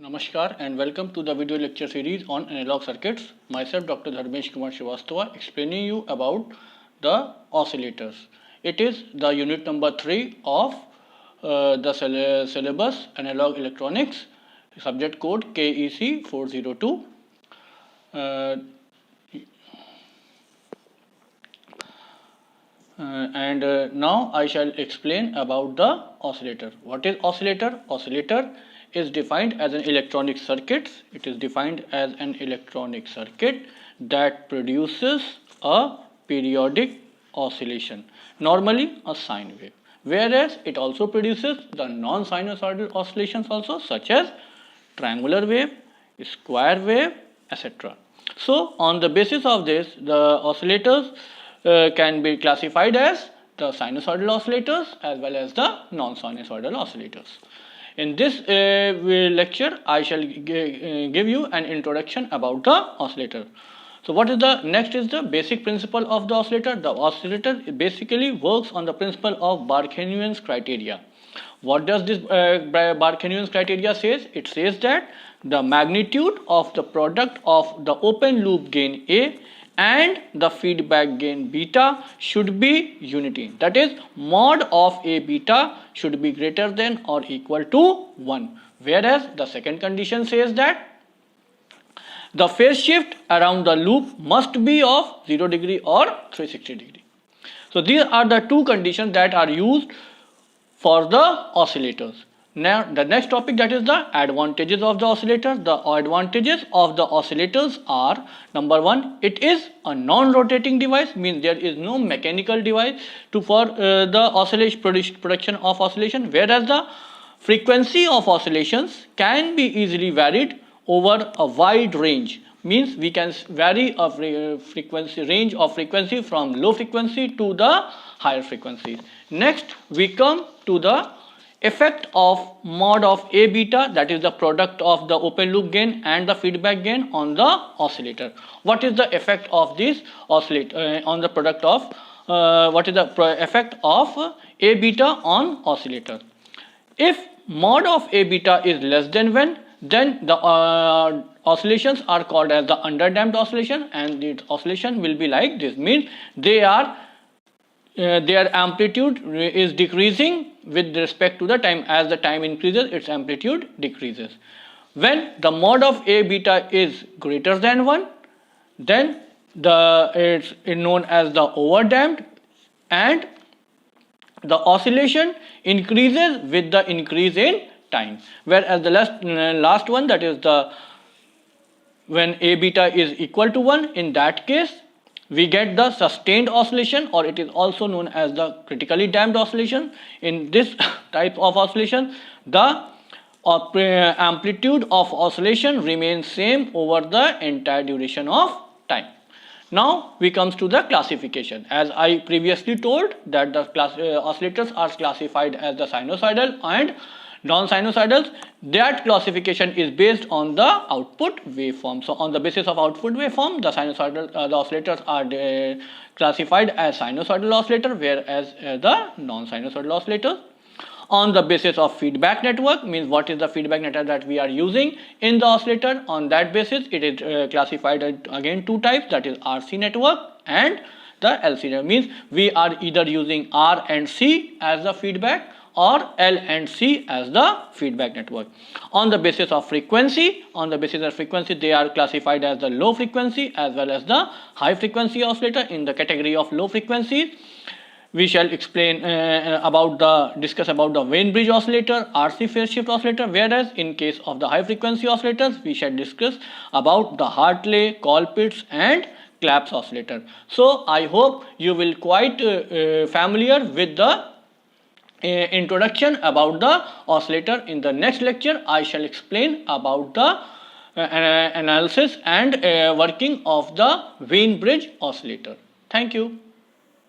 Namaskar and welcome to the video lecture series on analog circuits. Myself Dr. Dharmesh Kumar Srivastava explaining you about the oscillators. It is the unit number 3 of the syllabus analog electronics, subject code KEC 402. Now I shall explain about the oscillator. What is oscillator? Oscillator is defined as an electronic circuit. It is defined as an electronic circuit that produces a periodic oscillation, normally a sine wave, whereas it also produces the non-sinusoidal oscillations also, such as triangular wave, square wave, etc. So on the basis of this, the oscillators can be classified as the sinusoidal oscillators as well as the non-sinusoidal oscillators. In this lecture, I shall give you an introduction about the oscillator. So what is the next is the basic principle of the oscillator. The oscillator basically works on the principle of Barkhanian's criteria. What does this Barkhanian's criteria says? It says that the magnitude of the product of the open loop gain A and the feedback gain beta should be unity. That is, mod of A beta should be greater than or equal to 1. Whereas the second condition says that the phase shift around the loop must be of 0 degree or 360 degree. So these are the two conditions that are used for the oscillators. Now the next topic, that is the advantages of the oscillator. The advantages of the oscillators are: number one, it is a non-rotating device, means there is no mechanical device for the oscillation production of oscillation, whereas the frequency of oscillations can be easily varied over a wide range, means we can vary a frequency range of frequency from low frequency to the higher frequencies. Next we come to the effect of mod of A beta, that is the product of the open loop gain and the feedback gain on the oscillator. What is the effect of this oscillator on the product of what is the effect of A beta on oscillator? If mod of A beta is less than 1, then the oscillations are called as the underdamped oscillation, and the oscillation will be like this, means their amplitude is decreasing with respect to the time. As the time increases, its amplitude decreases. When the mod of A beta is greater than 1, then it's known as the overdamped, and the oscillation increases with the increase in time. Whereas the last one, that is the when A beta is equal to 1, in that case we get the sustained oscillation, or it is also known as the critically damped oscillation. In this type of oscillation, the amplitude of oscillation remains same over the entire duration of time. Now we comes to the classification. As I previously told, that the oscillators are classified as the sinusoidal and non-sinusoidals. That classification is based on the output waveform. So on the basis of output waveform, the sinusoidal the oscillators are classified as sinusoidal oscillator, whereas the non-sinusoidal oscillators. On the basis of feedback network, means what is the feedback network that we are using in the oscillator. On that basis, it is classified again two types, that is RC network and the LC network. Means we are either using R and C as the feedback, or L and C as the feedback network. On the basis of frequency, they are classified as the low frequency as well as the high frequency oscillator. In the category of low frequencies, we shall explain discuss about the Wien bridge oscillator, RC phase shift oscillator, whereas in case of the high frequency oscillators, we shall discuss about the Hartley, Colpitts and Claps oscillator. So I hope you will quite familiar with the introduction about the oscillator. In the next lecture, I shall explain about the analysis and working of the Wien bridge oscillator. Thank you.